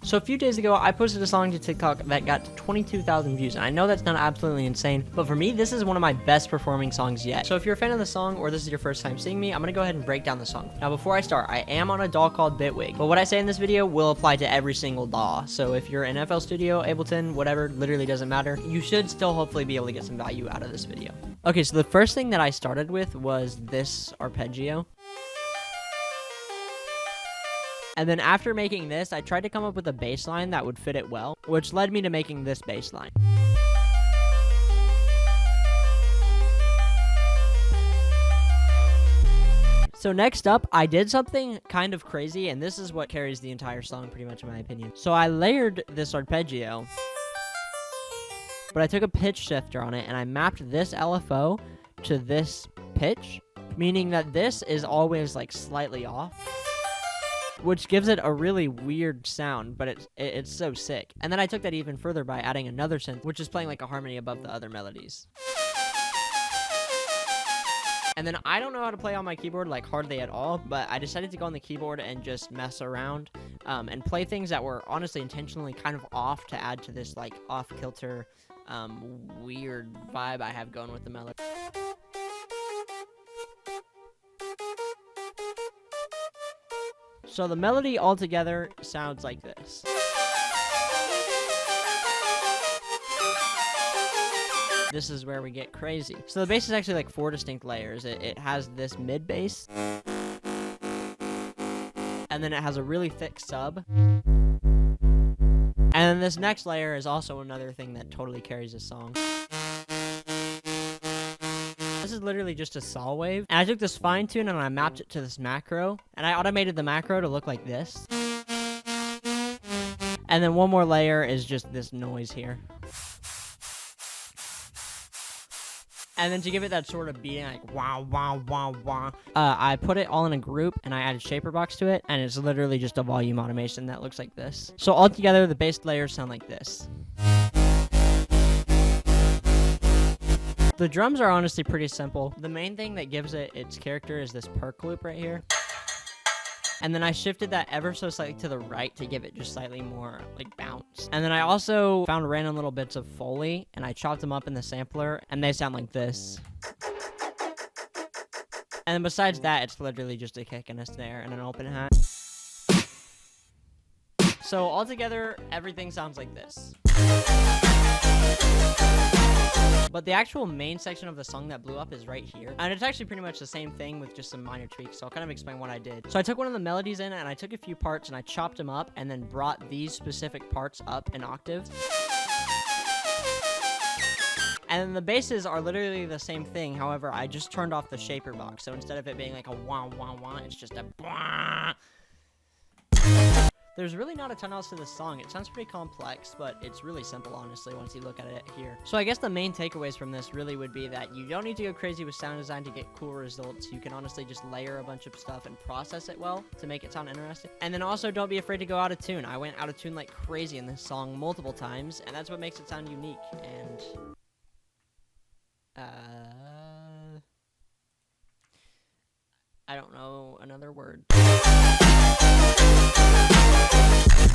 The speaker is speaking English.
So a few days ago, I posted a song to TikTok that got 22,000 views, and I know that's not absolutely insane, but for me, this is one of my best performing songs yet. So if you're a fan of the song, or this is your first time seeing me, I'm gonna go ahead and break down the song. Now before I start, I am on a DAW called Bitwig, but what I say in this video will apply to every single DAW. So if you're in FL Studio, Ableton, whatever, literally doesn't matter, you should still hopefully be able to get some value out of this video. Okay, so the first thing that I started with was this arpeggio. And then after making this, I tried to come up with a bass line that would fit it well, which led me to making this bass line. So next up, I did something kind of crazy, and this is what carries the entire song pretty much in my opinion. So I layered this arpeggio, but I took a pitch shifter on it, and I mapped this LFO to this pitch, meaning that this is always like slightly off, which gives it a really weird sound, but it's so sick. And then I took that even further by adding another synth, which is playing like a harmony above the other melodies. And then I don't know how to play on my keyboard like hardly at all, but I decided to go on the keyboard and just mess around and play things that were honestly intentionally kind of off to add to this like off-kilter weird vibe I have going with the melody. So the melody altogether sounds like this. This is where we get crazy. So the bass is actually like 4 distinct layers. It has this mid bass, and then it has a really thick sub. And then this next layer is also another thing that totally carries a song. This is literally just a saw wave, and I took this fine tune and I mapped it to this macro, and I automated the macro to look like this. And then one more layer is just this noise here. And then to give it that sort of beating, like wow, wow, wow, wow, I put it all in a group and I added Shaper Box to it, and it's literally just a volume automation that looks like this. So altogether, the bass layers sound like this. The drums are honestly pretty simple. The main thing that gives it its character is this perk loop right here. And then I shifted that ever so slightly to the right to give it just slightly more like bounce. And then I also found random little bits of Foley and I chopped them up in the sampler and they sound like this. And then besides that, it's literally just a kick and a snare and an open hat. So altogether, everything sounds like this. But the actual main section of the song that blew up is right here. And it's actually pretty much the same thing with just some minor tweaks. So I'll kind of explain what I did. So I took one of the melodies in and I took a few parts and I chopped them up and then brought these specific parts up an octave. And then the basses are literally the same thing. However, I just turned off the Shaper Box. So instead of it being like a wah, wah, wah, it's just a wah. There's really not a ton else to this song. It sounds pretty complex, but it's really simple, honestly, once you look at it here. So I guess the main takeaways from this really would be that you don't need to go crazy with sound design to get cool results. You can honestly just layer a bunch of stuff and process it well to make it sound interesting. And then also don't be afraid to go out of tune. I went out of tune like crazy in this song multiple times, and that's what makes it sound unique. And I don't know another word.